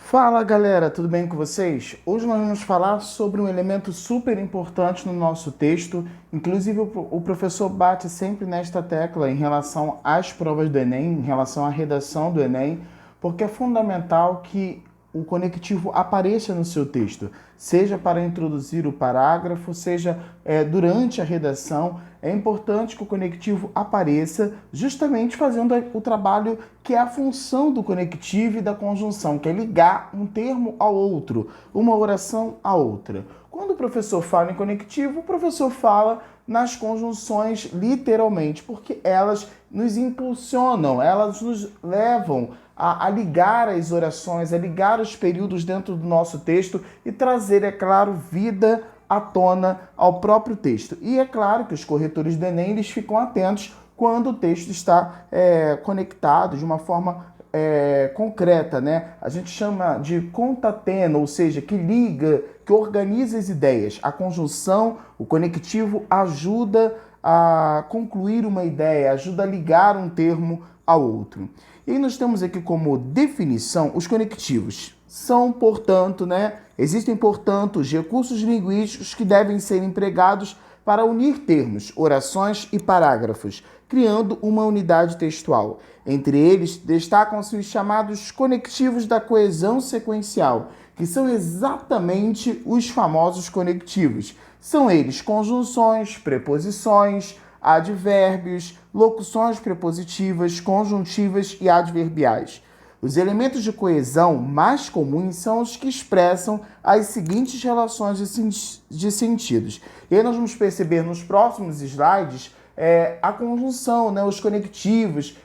Fala galera, tudo bem com vocês? Hoje nós vamos falar sobre um elemento super importante no nosso texto. Inclusive o professor bate sempre nesta tecla em relação às provas do Enem, em relação à redação do Enem, porque é fundamental que o conectivo apareça no seu texto, seja para introduzir o parágrafo, seja durante a redação. É importante que o conectivo apareça justamente fazendo o trabalho que é a função do conectivo e da conjunção, que é ligar um termo ao outro, uma oração à outra. Quando o professor fala em conectivo, o professor fala nas conjunções literalmente, porque elas nos impulsionam, elas nos levam a ligar as orações, a ligar os períodos dentro do nosso texto e trazer, é claro, vida à tona ao próprio texto. E é claro que os corretores do Enem eles ficam atentos quando o texto está conectado de uma forma concreta, né? A gente chama de contatena, ou seja, que liga, que organiza as ideias. A conjunção, o conectivo ajuda a concluir uma ideia, ajuda a ligar um termo ao outro. E nós temos aqui como definição os conectivos. São, portanto, existem, portanto, os recursos linguísticos que devem ser empregados para unir termos, orações e parágrafos, criando uma unidade textual. Entre eles, destacam-se os chamados conectivos da coesão sequencial, que são exatamente os famosos conectivos. São eles conjunções, preposições, advérbios, locuções prepositivas, conjuntivas e adverbiais. Os elementos de coesão mais comuns são os que expressam as seguintes relações de sentidos. E aí nós vamos perceber nos próximos slides a conjunção, os conectivos,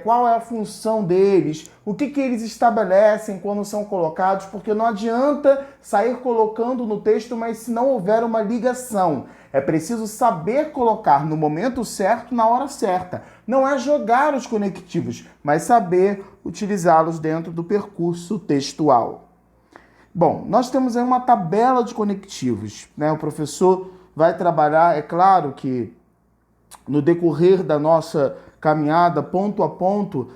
qual é a função deles, o que eles estabelecem quando são colocados, porque não adianta sair colocando no texto, mas se não houver uma ligação. É preciso saber colocar no momento certo, na hora certa. Não é jogar os conectivos, mas saber utilizá-los dentro do percurso textual. Bom, nós temos aí uma tabela de conectivos, O professor vai trabalhar, é claro que no decorrer da nossa caminhada, ponto a ponto,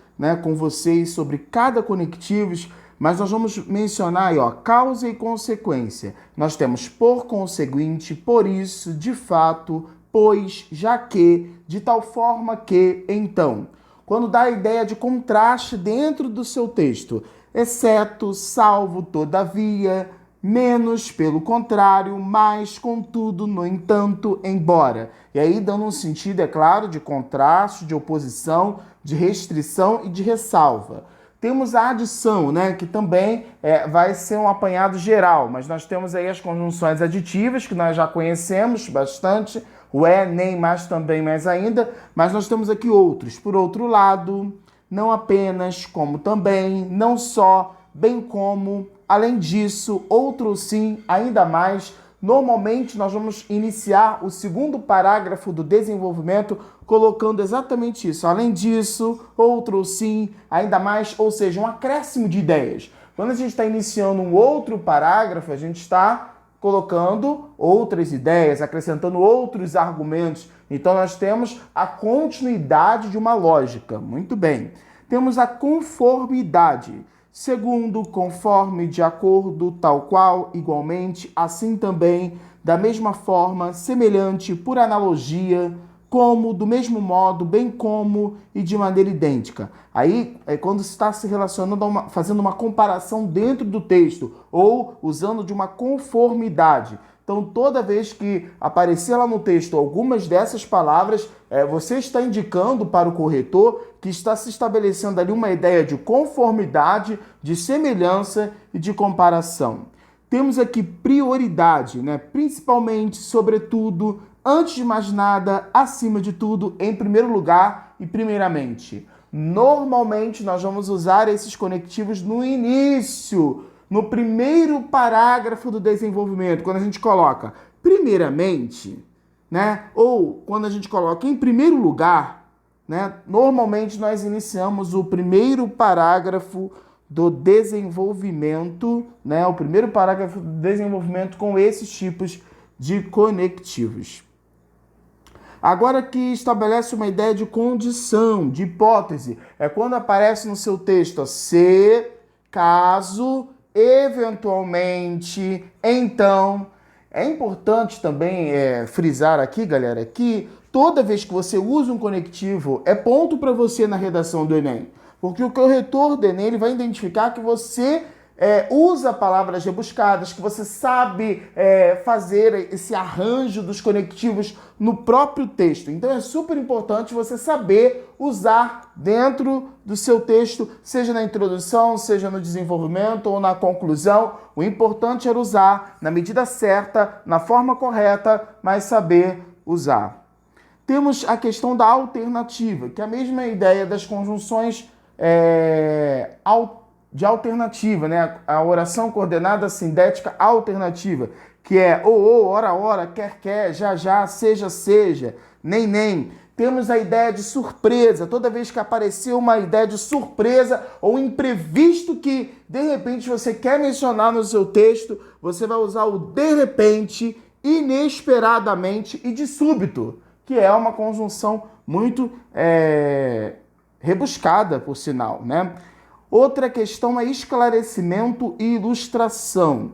com vocês sobre cada conectivo, mas nós vamos mencionar aí, causa e consequência. Nós temos por conseguinte, por isso, de fato, pois, já que, de tal forma que, então. Quando dá a ideia de contraste dentro do seu texto, exceto, salvo, todavia, menos, pelo contrário, mais, contudo, no entanto, embora. E aí dando um sentido, é claro, de contraste, de oposição, de restrição e de ressalva. Temos a adição, que também vai ser um apanhado geral, mas nós temos aí as conjunções aditivas, que nós já conhecemos bastante, o nem, mas também, mais ainda, mas nós temos aqui outros. Por outro lado, não apenas, como também, não só, bem como, além disso, outro sim, ainda mais. Normalmente nós vamos iniciar o segundo parágrafo do desenvolvimento colocando exatamente isso. Além disso, outro sim, ainda mais, ou seja, um acréscimo de ideias. Quando a gente está iniciando um outro parágrafo, a gente está colocando outras ideias, acrescentando outros argumentos. Então nós temos a continuidade de uma lógica. Muito bem. Temos a conformidade. Segundo, conforme, de acordo, tal qual, igualmente, assim também, da mesma forma, semelhante, por analogia, como, do mesmo modo, bem como e de maneira idêntica. Aí é quando se está se relacionando, fazendo uma comparação dentro do texto ou usando de uma conformidade. Então, toda vez que aparecer lá no texto algumas dessas palavras, você está indicando para o corretor que está se estabelecendo ali uma ideia de conformidade, de semelhança e de comparação. Temos aqui prioridade, principalmente, sobretudo, antes de mais nada, acima de tudo, em primeiro lugar e primeiramente. Normalmente, nós vamos usar esses conectivos no início, no primeiro parágrafo do desenvolvimento, quando a gente coloca primeiramente, ou quando a gente coloca em primeiro lugar, normalmente nós iniciamos o primeiro parágrafo do desenvolvimento, o primeiro parágrafo do desenvolvimento com esses tipos de conectivos. Agora que estabelece uma ideia de condição, de hipótese, é quando aparece no seu texto se, caso, eventualmente, então. É importante também frisar aqui, galera, que toda vez que você usa um conectivo, é ponto para você na redação do Enem. Porque o corretor do Enem ele vai identificar que você usa palavras rebuscadas, que você sabe fazer esse arranjo dos conectivos no próprio texto. Então é super importante você saber usar dentro do seu texto, seja na introdução, seja no desenvolvimento ou na conclusão. O importante é usar na medida certa, na forma correta, mas saber usar. Temos a questão da alternativa, que é a mesma ideia das conjunções de alternativa, né? A oração coordenada sindética alternativa, que é ou, ora, quer, já, seja, nem. Temos a ideia de surpresa. Toda vez que aparecer uma ideia de surpresa ou imprevisto que, de repente, você quer mencionar no seu texto, você vai usar o de repente, inesperadamente e de súbito, que é uma conjunção muito rebuscada, por sinal, né? Outra questão é esclarecimento e ilustração.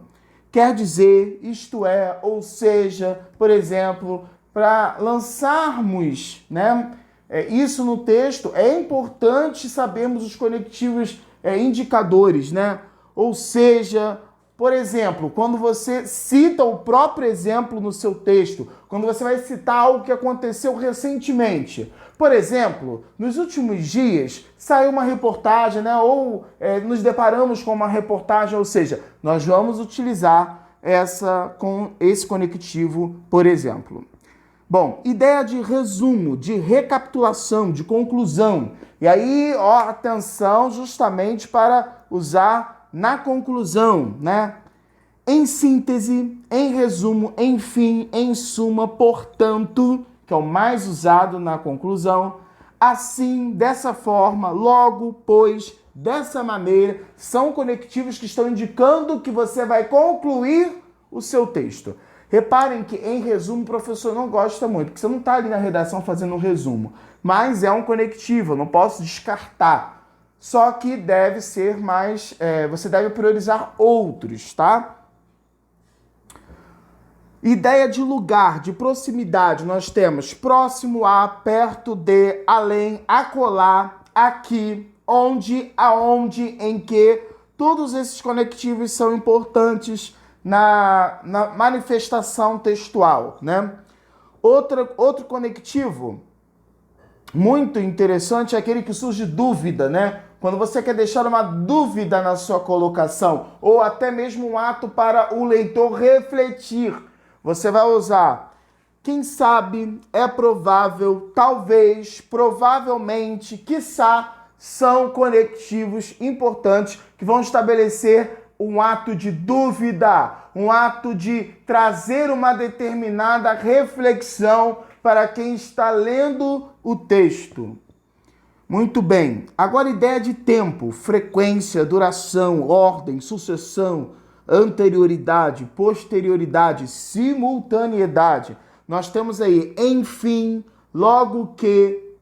Quer dizer, isto é, ou seja, por exemplo, para lançarmos, né, isso no texto, é importante sabermos os conectivos indicadores, né? Ou seja, por exemplo, quando você cita o próprio exemplo no seu texto, quando você vai citar algo que aconteceu recentemente. Por exemplo, nos últimos dias saiu uma reportagem, né? Ou nos deparamos com uma reportagem, ou seja, nós vamos utilizar com esse conectivo, por exemplo. Bom, ideia de resumo, de recapitulação, de conclusão. E aí, atenção justamente para usar na conclusão, né? Em síntese, em resumo, enfim, em suma, portanto, que é o mais usado na conclusão, assim, dessa forma, logo, pois, dessa maneira, são conectivos que estão indicando que você vai concluir o seu texto. Reparem que em resumo o professor não gosta muito, porque você não está ali na redação fazendo um resumo, mas é um conectivo, eu não posso descartar. Só que deve ser mais, você deve priorizar outros, tá? Ideia de lugar, de proximidade, nós temos próximo a, perto de, além, acolá, aqui, onde, aonde, em que. Todos esses conectivos são importantes na manifestação textual, né? Outro conectivo muito interessante é aquele que surge dúvida, né? Quando você quer deixar uma dúvida na sua colocação, ou até mesmo um ato para o leitor refletir, você vai usar quem sabe, é provável, talvez, provavelmente, quiçá, são conectivos importantes que vão estabelecer um ato de dúvida, um ato de trazer uma determinada reflexão para quem está lendo o texto. Muito bem. Agora, ideia de tempo, frequência, duração, ordem, sucessão, anterioridade, posterioridade, simultaneidade. Nós temos aí, enfim, logo que,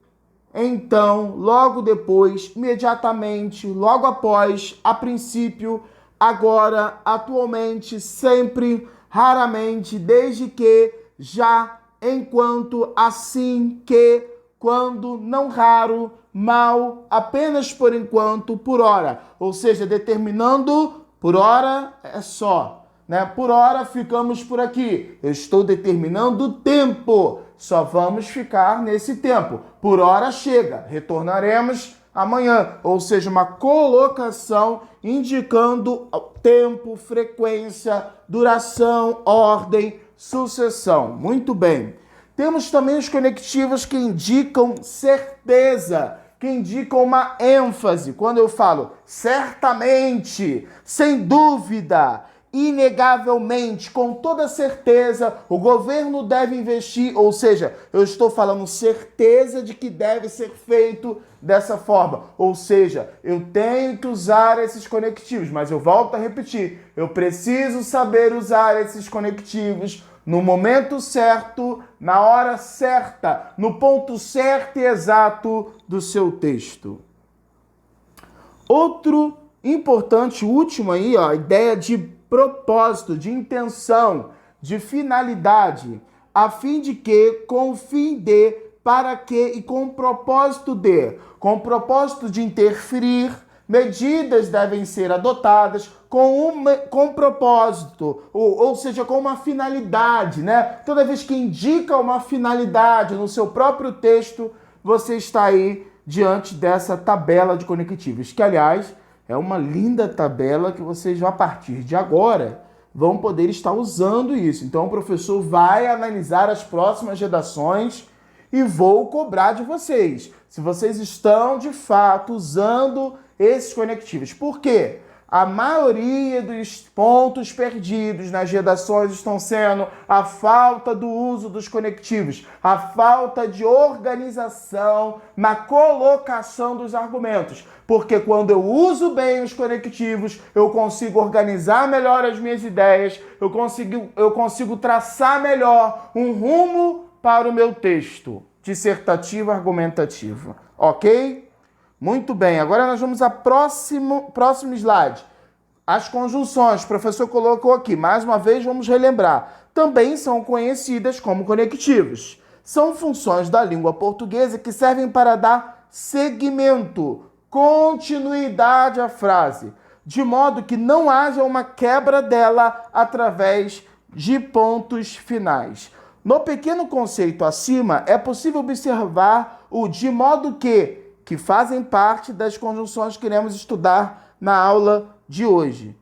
então, logo depois, imediatamente, logo após, a princípio, agora, atualmente, sempre, raramente, desde que, já, enquanto, assim, que, quando, não raro, mal, apenas por enquanto, por hora. Ou seja, determinando, por hora é só, né? Por hora ficamos por aqui. Eu estou determinando o tempo. Só vamos ficar nesse tempo. Por hora chega. Retornaremos amanhã. Ou seja, uma colocação indicando tempo, frequência, duração, ordem, sucessão. Muito bem. Temos também os conectivos que indicam certeza, que indicam uma ênfase. Quando eu falo certamente, sem dúvida, inegavelmente, com toda certeza, o governo deve investir, ou seja, eu estou falando certeza de que deve ser feito dessa forma. Ou seja, eu tenho que usar esses conectivos, mas eu volto a repetir, eu preciso saber usar esses conectivos no momento certo, na hora certa, no ponto certo e exato do seu texto. Outro Importante, último aí, ó, ideia de propósito, de intenção, de finalidade, a fim de que, com o fim de, para que e com o propósito de. Com o propósito de interferir, medidas devem ser adotadas com propósito, ou seja, com uma finalidade, né? Toda vez que indica uma finalidade no seu próprio texto, você está aí diante dessa tabela de conectivos, que, aliás, é uma linda tabela que vocês, a partir de agora, vão poder estar usando isso. Então, o professor vai analisar as próximas redações e vou cobrar de vocês se vocês estão, de fato, usando esses conectivos. Por quê? A maioria dos pontos perdidos nas redações estão sendo a falta do uso dos conectivos, a falta de organização na colocação dos argumentos. Porque quando eu uso bem os conectivos, eu consigo organizar melhor as minhas ideias, eu consigo traçar melhor um rumo para o meu texto dissertativo argumentativo. Ok? Muito bem, agora nós vamos ao próximo slide. As conjunções, o professor colocou aqui, mais uma vez vamos relembrar, também são conhecidas como conectivos. São funções da língua portuguesa que servem para dar seguimento, continuidade à frase, de modo que não haja uma quebra dela através de pontos finais. No pequeno conceito acima, é possível observar o de modo que fazem parte das conjunções que iremos estudar na aula de hoje,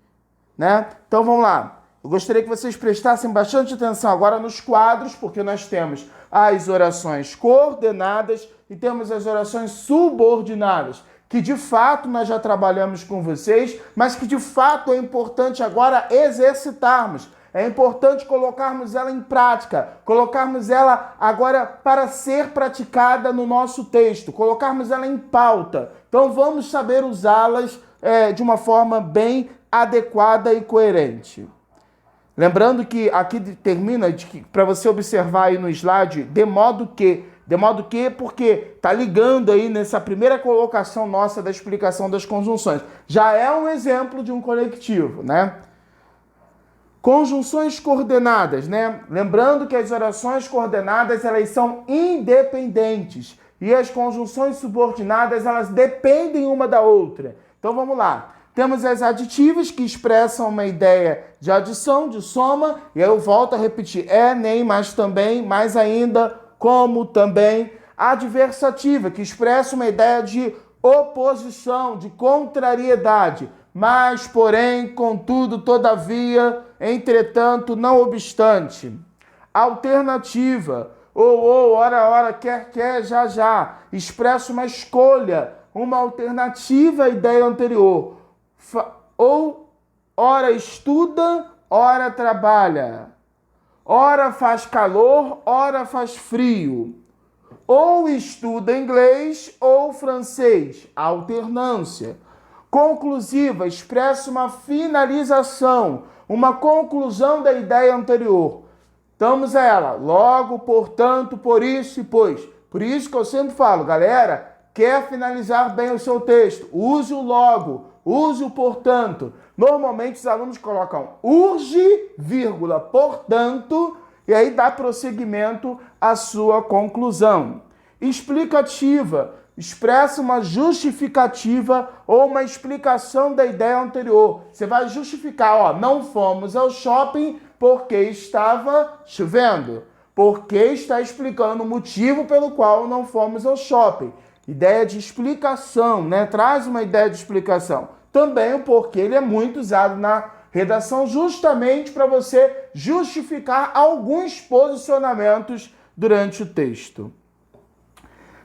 né? Então vamos lá. Eu gostaria que vocês prestassem bastante atenção agora nos quadros, porque nós temos as orações coordenadas e temos as orações subordinadas, que de fato nós já trabalhamos com vocês, mas que de fato é importante agora exercitarmos. É importante colocarmos ela em prática, colocarmos ela agora para ser praticada no nosso texto, colocarmos ela em pauta. Então vamos saber usá-las de uma forma bem adequada e coerente. Lembrando que aqui termina para você observar aí no slide, de modo que, porque está ligando aí nessa primeira colocação nossa da explicação das conjunções. Já é um exemplo de um conectivo, né? Conjunções coordenadas, né? Lembrando que as orações coordenadas, elas são independentes e as conjunções subordinadas, elas dependem uma da outra. Então vamos lá. Temos as aditivas que expressam uma ideia de adição, de soma, e aí eu volto a repetir, nem, mas também, mais ainda, como também. A adversativa, que expressa uma ideia de oposição, de contrariedade, mas, porém, contudo, todavia, entretanto, não obstante. Alternativa, ora, quer, já, expressa uma escolha, uma alternativa à ideia anterior. Ora estuda, ora trabalha. Ora faz calor, ora faz frio. Ou estuda inglês ou francês. Alternância. Conclusiva, expressa uma finalização, uma conclusão da ideia anterior. Estamos a ela. Logo, portanto, por isso e pois. Por isso que eu sempre falo, galera, quer finalizar bem o seu texto, use o logo, use o portanto. Normalmente os alunos colocam urge, vírgula, portanto, e aí dá prosseguimento à sua conclusão. Explicativa, expressa uma justificativa ou uma explicação da ideia anterior. Você vai justificar, não fomos ao shopping porque estava chovendo. Porque está explicando o motivo pelo qual não fomos ao shopping. Ideia de explicação, né? Traz uma ideia de explicação. Também o porquê ele é muito usado na redação justamente para você justificar alguns posicionamentos durante o texto.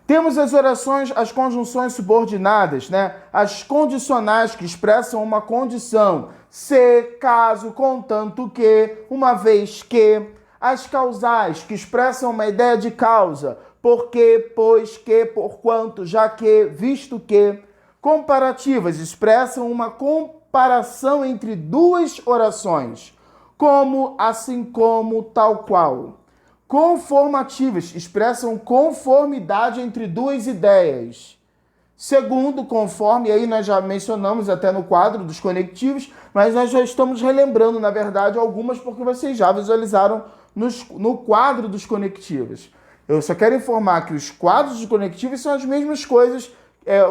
Temos as orações, as conjunções subordinadas, né? As condicionais que expressam uma condição. Se, caso, contanto que, uma vez que. As causais que expressam uma ideia de causa. Porque, pois que, porquanto, já que, visto que. Comparativas expressam uma comparação entre duas orações. Como, assim como, tal qual. Conformativas expressam conformidade entre duas ideias. Segundo, conforme, e aí nós já mencionamos até no quadro dos conectivos, mas nós já estamos relembrando, na verdade, algumas porque vocês já visualizaram no quadro dos conectivos. Eu só quero informar que os quadros dos conectivos são as mesmas coisas,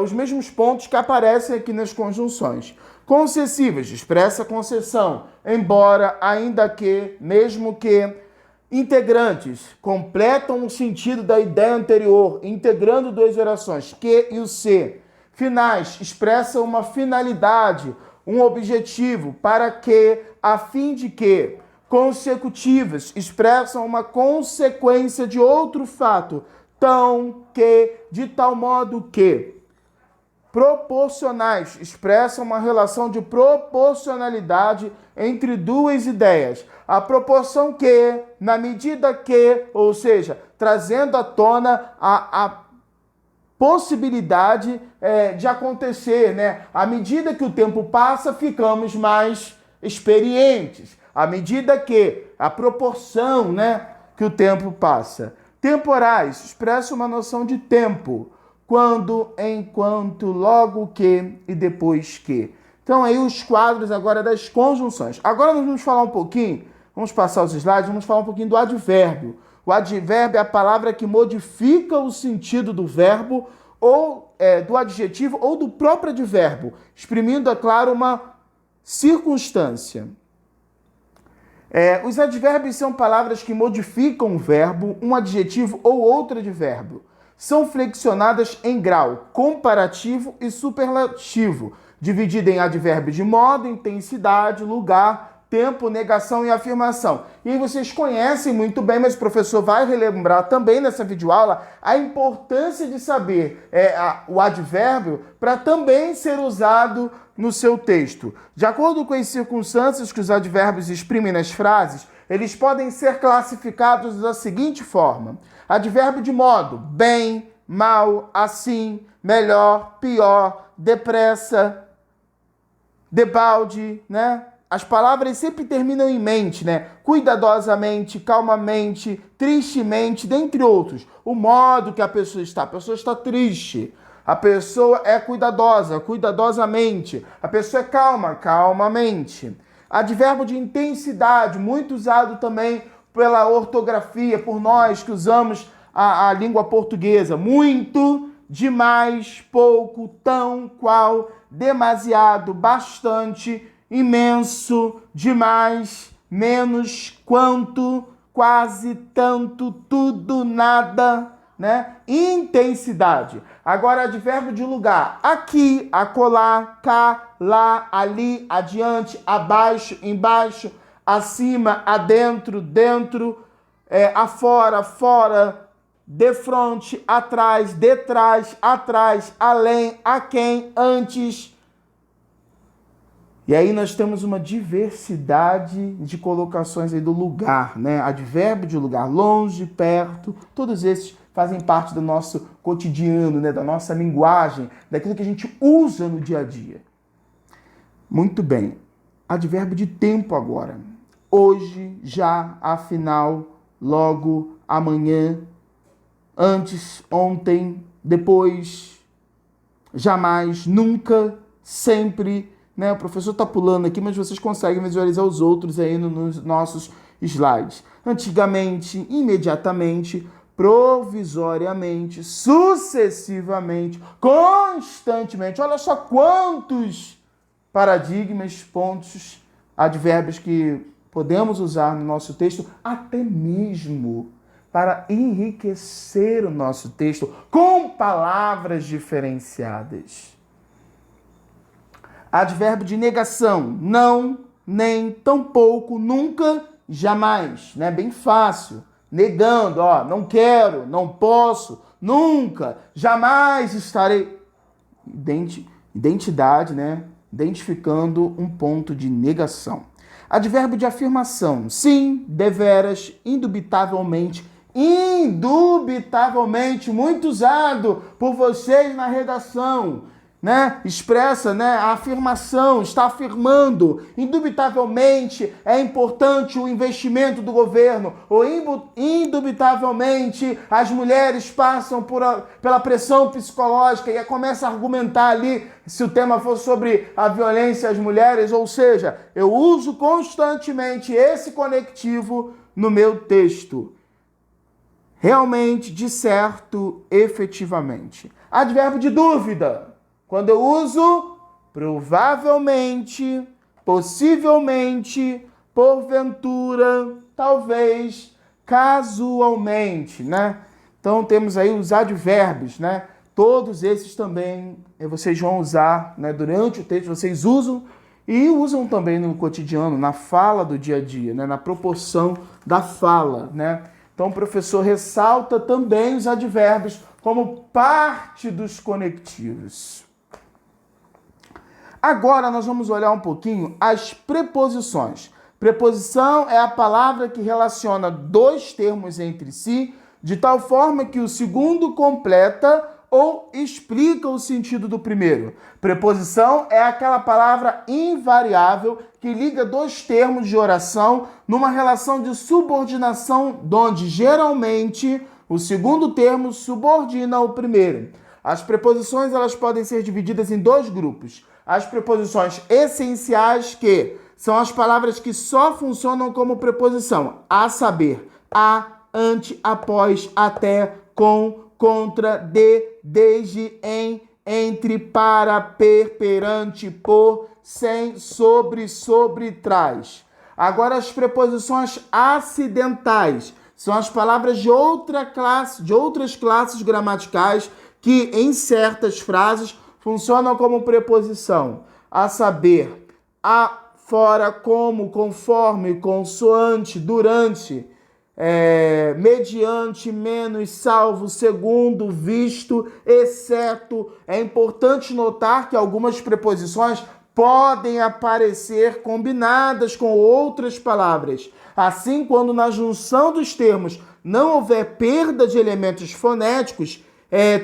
os mesmos pontos que aparecem aqui nas conjunções. Concessivas, expressa concessão, embora, ainda que, mesmo que. Integrantes, completam o sentido da ideia anterior, integrando duas orações, que e o se. Finais, expressam uma finalidade, um objetivo, para que, a fim de que. Consecutivas, expressam uma consequência de outro fato, tão que, de tal modo que. Proporcionais, expressam uma relação de proporcionalidade entre duas ideias. A proporção que, na medida que, ou seja, trazendo à tona a possibilidade de acontecer, né? À medida que o tempo passa, ficamos mais experientes. À medida que, a proporção, né, que o tempo passa. Temporais, expressa uma noção de tempo. Quando, enquanto, logo que e depois que. Então aí os quadros agora das conjunções. Agora nós vamos falar um pouquinho, vamos passar os slides, vamos falar um pouquinho do advérbio. O advérbio é a palavra que modifica o sentido do verbo, ou do adjetivo, ou do próprio advérbio, exprimindo, é claro, uma circunstância. Os advérbios são palavras que modificam o verbo, um adjetivo ou outro advérbio. São flexionadas em grau comparativo e superlativo, dividida em advérbio de modo, intensidade, lugar, tempo, negação e afirmação. E aí vocês conhecem muito bem, mas o professor vai relembrar também nessa videoaula a importância de saber o advérbio para também ser usado no seu texto. De acordo com as circunstâncias que os advérbios exprimem nas frases, eles podem ser classificados da seguinte forma. Advérbio de modo, bem, mal, assim, melhor, pior, depressa, debalde, né? As palavras sempre terminam em mente, né? Cuidadosamente, calmamente, tristemente, dentre outros. O modo que a pessoa está triste. A pessoa é cuidadosa, cuidadosamente. A pessoa é calma, calmamente. Advérbio de intensidade, muito usado também pela ortografia, por nós que usamos a língua portuguesa. Muito, demais, pouco, tão, qual, demasiado, bastante, imenso, demais, menos, quanto, quase, tanto, tudo, nada, né? Intensidade. Agora, advérbio de lugar. Aqui, acolá, cá, lá, ali, adiante, abaixo, embaixo, acima, adentro, dentro, afora, fora, defronte, atrás, detrás, atrás, além, aquém, antes. E aí nós temos uma diversidade de colocações aí do lugar, né? Advérbio de lugar, longe, perto, todos esses fazem parte do nosso cotidiano, né? Da nossa linguagem, daquilo que a gente usa no dia a dia. Muito bem. Advérbio de tempo agora. Hoje, já, afinal, logo, amanhã, antes, ontem, depois, jamais, nunca, sempre, né? O professor está pulando aqui, mas vocês conseguem visualizar os outros aí nos nossos slides. Antigamente, imediatamente, provisoriamente, sucessivamente, constantemente. Olha só quantos paradigmas, pontos, advérbios que podemos usar no nosso texto, até mesmo para enriquecer o nosso texto com palavras diferenciadas. Advérbio de negação, não, nem, tampouco, nunca, jamais, né? Bem fácil. Negando, ó, não quero, não posso, nunca, jamais estarei. Identidade, né? Identificando um ponto de negação. Advérbio de afirmação, sim, deveras, indubitavelmente, muito usado por vocês na redação. né, expressa, né, a afirmação, está afirmando, indubitavelmente é importante o investimento do governo, ou indubitavelmente as mulheres passam pela pressão psicológica e começa a argumentar ali, se o tema for sobre a violência às mulheres, ou seja, eu uso constantemente esse conectivo no meu texto. Realmente, de certo, efetivamente. Advérbio de dúvida. Quando eu uso provavelmente, possivelmente, porventura, talvez, casualmente, né? Então temos aí os advérbios, né? Todos esses também vocês vão usar, né? Durante o texto, vocês usam e usam também no cotidiano, na fala do dia a dia, né? Na proporção da fala, né? Então o professor ressalta também os advérbios como parte dos conectivos. Agora nós vamos olhar um pouquinho as preposições. Preposição é a palavra que relaciona dois termos entre si, de tal forma que o segundo completa ou explica o sentido do primeiro. Preposição é aquela palavra invariável que liga dois termos de oração numa relação de subordinação, onde geralmente o segundo termo subordina o primeiro. As preposições elas podem ser divididas em dois grupos. As preposições essenciais, que são as palavras que só funcionam como preposição, a saber, a, ante, após, até, com, contra, de, desde, em, entre, para, perante, por, sem, sobre, trás. Agora as preposições acidentais são as palavras de outras classes gramaticais que em certas frases funcionam como preposição, a saber, a, fora, como, conforme, consoante, durante, mediante, menos, salvo, segundo, visto, exceto. É importante notar que algumas preposições podem aparecer combinadas com outras palavras. Assim, quando na junção dos termos não houver perda de elementos fonéticos,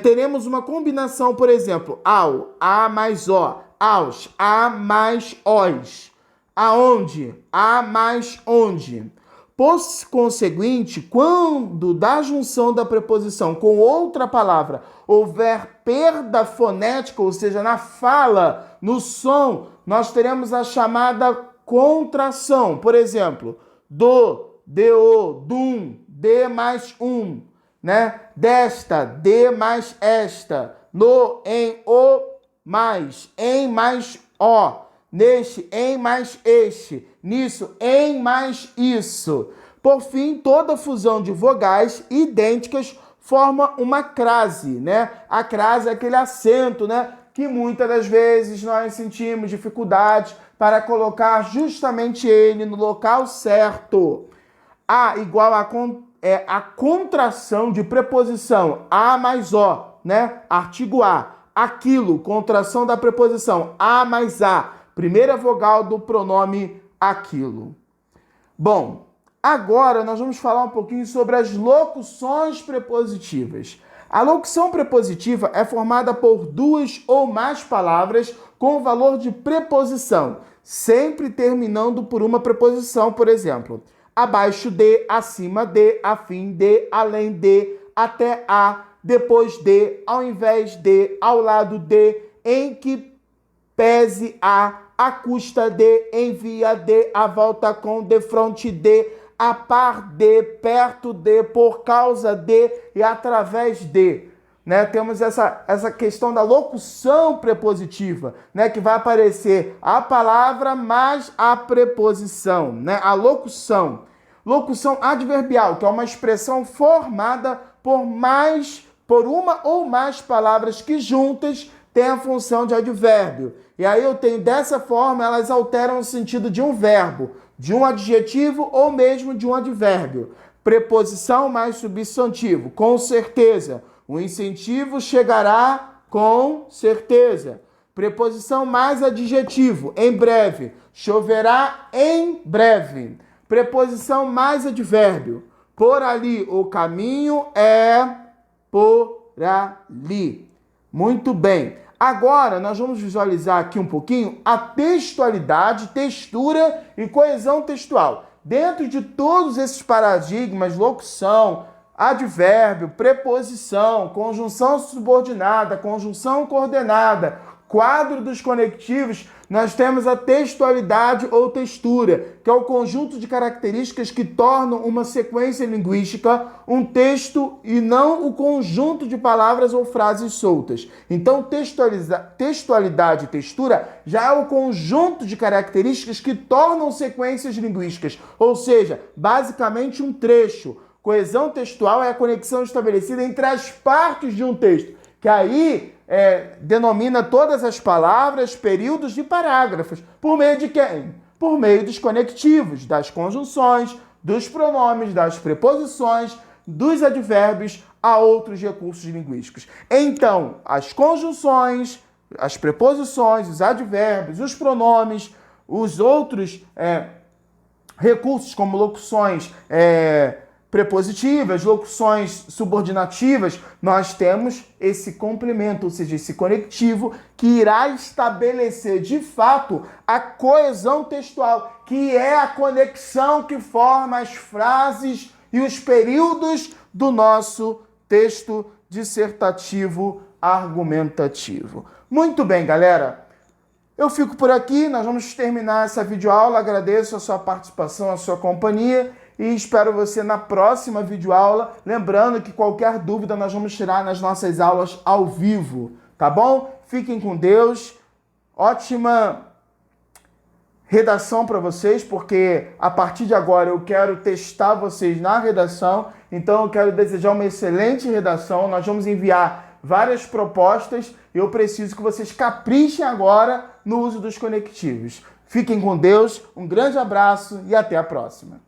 teremos uma combinação, por exemplo, ao, a mais o, aos, a mais os, aonde, a mais onde. Por conseguinte, quando da junção da preposição com outra palavra houver perda fonética, ou seja, na fala, no som, nós teremos a chamada contração. Por exemplo, do, do, dum, de mais um, né? Desta, de mais esta, no, em, o, mais, em mais o, neste, em mais este, nisso, em mais isso. Por fim, toda fusão de vogais idênticas forma uma crase, né? A crase é aquele acento, né? Que muitas das vezes nós sentimos dificuldade para colocar justamente ele no local certo. A igual a contração de preposição a mais o, né? Artigo a. Aquilo, contração da preposição a mais a. Primeira vogal do pronome aquilo. Bom, agora nós vamos falar um pouquinho sobre as locuções prepositivas. A locução prepositiva é formada por duas ou mais palavras com o valor de preposição, sempre terminando por uma preposição, por exemplo, abaixo de, acima de, a fim de, além de, até a, depois de, ao invés de, ao lado de, em que pese a custa de, em via de, à volta com, de frente de, a par de, perto de, por causa de e através de. Né? Temos essa questão da locução prepositiva, né? Que vai aparecer a palavra mais a preposição, né? A locução. Locução adverbial, que é uma expressão formada por uma ou mais palavras que juntas têm a função de advérbio. E aí eu tenho dessa forma, elas alteram o sentido de um verbo, de um adjetivo ou mesmo de um advérbio. Preposição mais substantivo, com certeza. O incentivo chegará com certeza. Preposição mais adjetivo, em breve. Choverá em breve. Preposição mais advérbio. Por ali, o caminho é por ali. Muito bem. Agora, nós vamos visualizar aqui um pouquinho a textualidade, textura e coesão textual. Dentro de todos esses paradigmas, locução, advérbio, preposição, conjunção subordinada, conjunção coordenada, quadro dos conectivos, nós temos a textualidade ou textura, que é o conjunto de características que tornam uma sequência linguística um texto e não o conjunto de palavras ou frases soltas. Então, textualidade e textura já é o conjunto de características que tornam sequências linguísticas, ou seja, basicamente um trecho. Coesão textual é a conexão estabelecida entre as partes de um texto, que aí denomina todas as palavras, períodos e parágrafos. Por meio de quem? Por meio dos conectivos, das conjunções, dos pronomes, das preposições, dos advérbios a outros recursos linguísticos. Então, as conjunções, as preposições, os advérbios, os pronomes, os outros recursos como locuções prepositivas, locuções subordinativas, nós temos esse complemento, ou seja, esse conectivo que irá estabelecer de fato a coesão textual, que é a conexão que forma as frases e os períodos do nosso texto dissertativo argumentativo. Muito bem, galera. Eu fico por aqui, nós vamos terminar essa videoaula. Agradeço a sua participação, a sua companhia e espero você na próxima videoaula. Lembrando que qualquer dúvida nós vamos tirar nas nossas aulas ao vivo, tá bom? Fiquem com Deus. Ótima redação para vocês, porque a partir de agora eu quero testar vocês na redação. Então eu quero desejar uma excelente redação. Nós vamos enviar várias propostas e eu preciso que vocês caprichem agora no uso dos conectivos. Fiquem com Deus, um grande abraço e até a próxima.